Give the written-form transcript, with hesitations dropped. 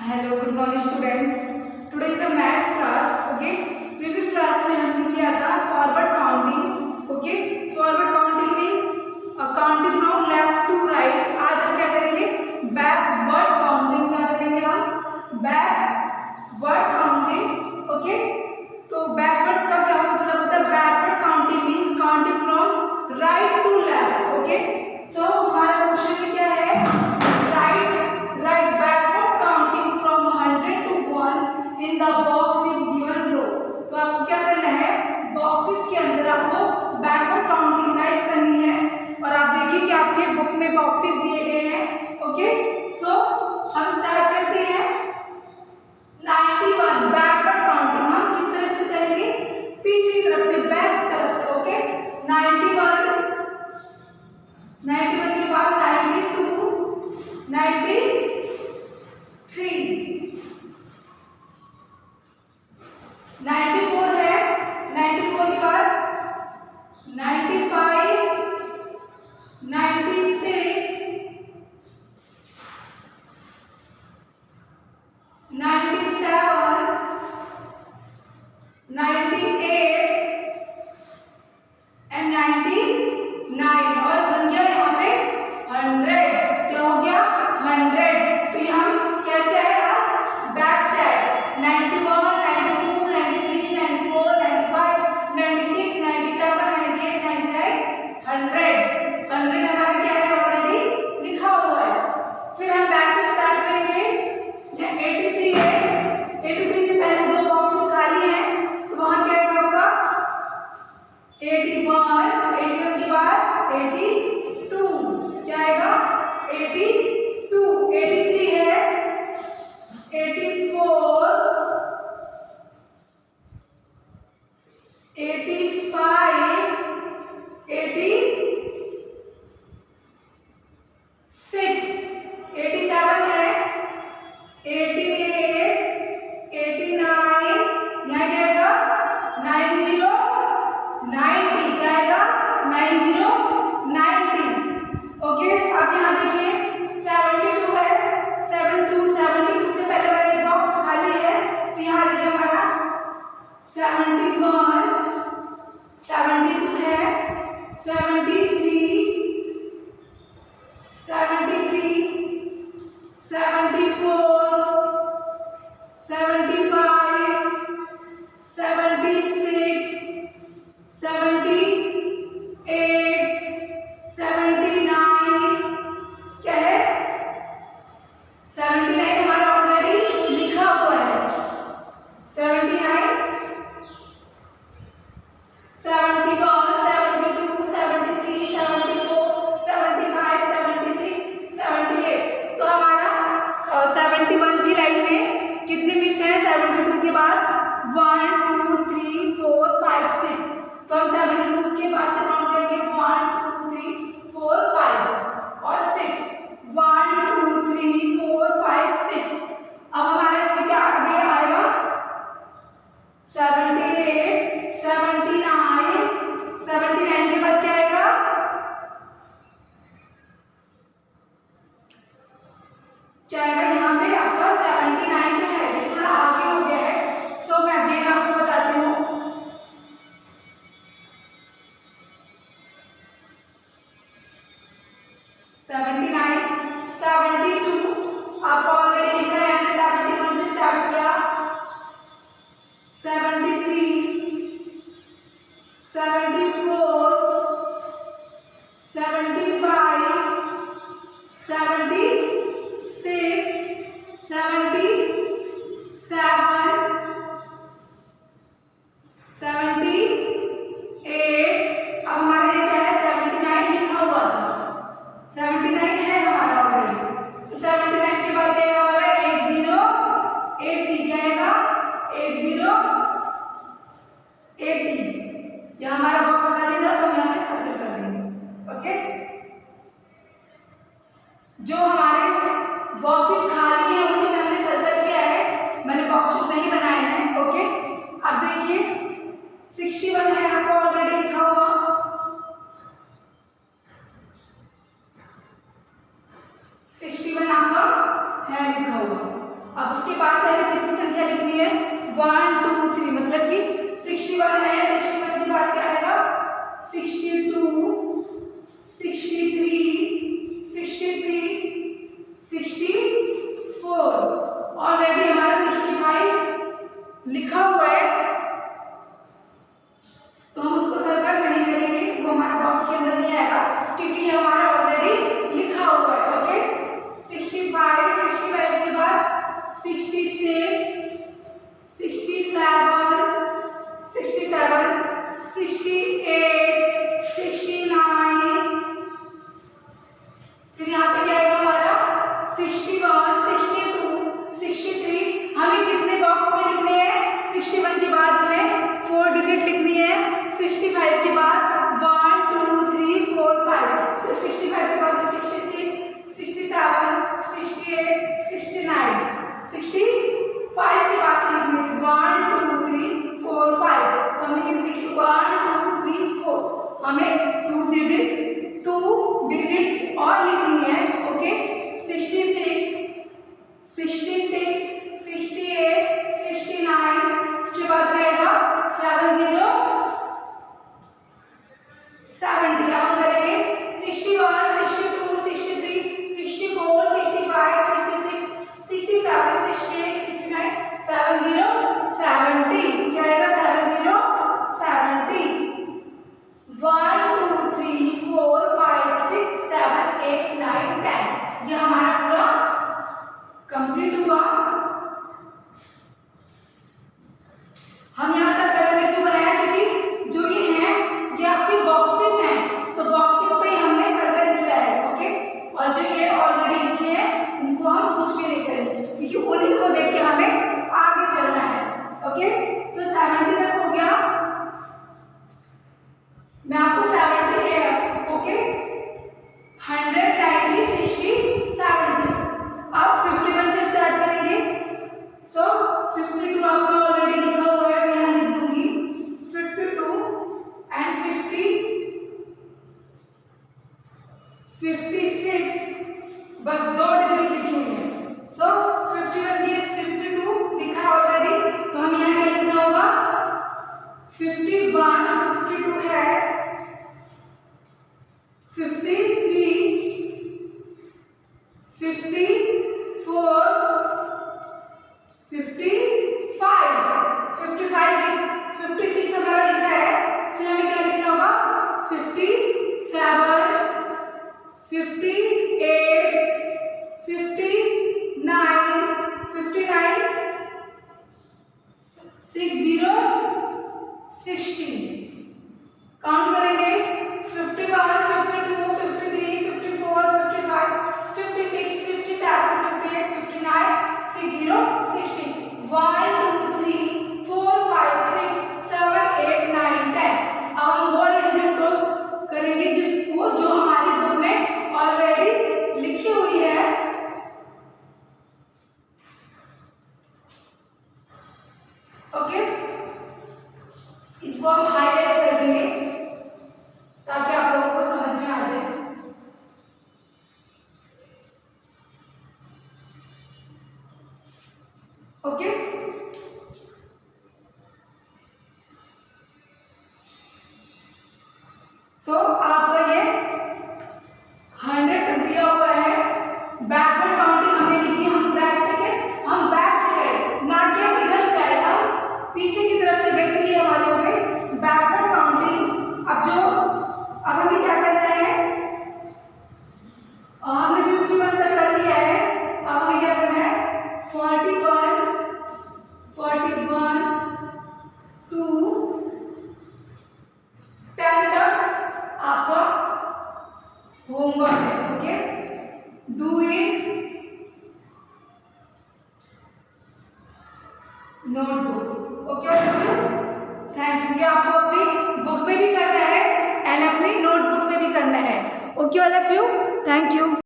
Hello good morning students. Today is a math class. Okay, previous class में हमने किया था forward counting. Okay, forward counting mean counting from left to right. आज हम क्या करेंगे? Backward counting. क्या करेंगे हम? Backward counting. ओके, तो बैकवर्ड का क्या मतलब होता है? Backward counting means counting from right to left. Okay, so हमारा क्वेश्चन में क्या है? Write backward counting from 100 to 1 in the box is given रो। तो आपको क्या करना है? बॉक्सेस के अंदर आपको बैकवर्ड काउंटिंग राइट करनी है। और आप देखिए कि आपके बुक में बॉक्सेस दिए गए हैं। ओके, सो हम स्टार्ट करते हैं। 91 बैकवर्ड काउंटिंग हम किस तरफ से चलेंगे? पीछे की तरफ से, बैक तरफ से। ओके, 91 के बाद 92 93 94 है। 94 के बाद 95 96 97 98 एंड 99 और बन गया यहाँ पे 100। क्या हो गया? 100। तो ये हम कैसे आएगा? बैक से आए। 91 92 93 94 95 96 97 98 99 100 हमारा क्या है? ऑलरेडी लिखा हुआ है। फिर हम बैक से स्टार्ट करेंगे। 83 है। 83 से पहले दो बॉक्सेस खाली हैं, तो वहां क्या आएगा आपका? 81 के बाद 82 क्या आएगा? 82 83 है। 84 85 86 87 है। 88 89 यहाँ क्या आएगा? 90 90 क्या आएगा? 90 90। ओके, अब यहाँ देखिए 72 है। 72 से पहले वाला बॉक्स खाली है, तो यहाँ देखिए हमारा 71 72 है। 73 74 75 76 78 79 क्या है? 79 हमारा ऑलरेडी लिखा हुआ है। 79 71 72 73 74 75 76 78। तो हमारा 71 की लाइन में कितने मिस हैं? 72 के बाद 1 2 3 4 5 6। तो हम 72 के बाद से काउंट करेंगे 1 2 3 4 5 और 6। 1 2 3 4 5 6। अब हमारा इसमें क्या आगे आएगा? 78 79 79 के बाद क्या आएगा? क्या आएगा यहाँ पे? आपका 79 जो है ये थोड़ा आगे हो गया है। सो मैं अगेन आपको बताती हूँ। 79 72 आपको ऑलरेडी लिखा है। हमने 71 से स्टार्ट किया। 73 74 75 76 77 उसके पास हमें कितनी संख्या लिखनी है 1 2 3, मतलब कि 61 है, 61 के बाद क्या आएगा 62 63 63 64। ऑलरेडी हमारा 65 लिखा हुआ है तो हम उसको सर्कल नहीं करेंगे, वो हमारे बॉक्स के अंदर नहीं आएगा क्योंकि ये हमारा ऑलरेडी लिखा हुआ है। ओके 65 65 के बाद 66 67 67 68 69, फिर यहाँ पे क्या आएगा हमारा 61 62 63। हमें कितने बॉक्स में लिखने हैं 61 के बाद हमें 4 डिजिट लिखनी है, 65 के बाद 1 2 3 4 5, तो 65 के बाद 66 67 68 69 65 के बाद से लिखनी थी 1 2 3 4 5, तो हमने कितनी लिखी 1 2 3 4। हमें 2 डिजिट्स और लिखनी है। ओके 66 66 68 69, उसके बाद क्या आएगा 70 70। अब हम करेंगे 61 62 63 64 65 66 67 68 69 70 70, क्या आएगा 70 70। 1 2 3 4 5 6 7 8 9 10, ये हमारा पूरा कंप्लीट हुआ। हम यहाँ सर्कल हमने क्यों बनाया, क्योंकि जो ये हैं ये आपके बॉक्सेस हैं, तो बॉक्सेस पे हमने सर्कल किया है। ओके, और जो ये ऑलरेडी लिखे हैं इनको हम कुछ भी नहीं करेंगे क्योंकि उन्हीं को देख के हमें आगे चलना है। ओके तो 70 तक हो गया, मैं आपको 70 है। ओके 100 90 60 70। आप 51 से स्टार्ट करेंगे। सो 52 आपका ऑलरेडी लिखा हुआ है, मैं यहाँ लिख दूंगी 52 एंड 56, बस 2 डिजिट लिखी हुई है। सो 51 के 52 लिखा है ऑलरेडी, तो हम यहाँ क्या लिखना होगा 51 52 है 53 54 55 55 56 हमारा लिखा है, फिर हमें क्या लिखना होगा 57 58 59 59 60 60। काउंट करेंगे 51 52 53 54 55 56 57 58 59 60 60। 1 2 3 4 5 6 7 8 9 10। अब हम वो डिजिट को करेंगे जिसको जो हमारी बुक में ऑलरेडी लिखी हुई है। ओके इसको हम हाईलाइट कर देंगे ताकि आप लोगों को समझ में आ जाए। ओके सो आपका ये 100 तक दिया हुआ है। बैकवर्ड काउंटिंग हमने लिखी, हम बैक से गए, हम बैक से गए, ना कि हम इधर से आए, हम पीछे की तरफ से गए, तो ये हमारे हो गए बैकवर्ड काउंटिंग। अब हमें क्या करना है, हमने 51 तक कर लिया है, अब हमें क्या करना है 41 2 10 तक आपका होमवर्क है। Okay do it notebook. Okay thank you. ये आपको अपनी बुक में भी करना है एंड अपनी नोटबुक में भी करना है। Okay all of you, thank you.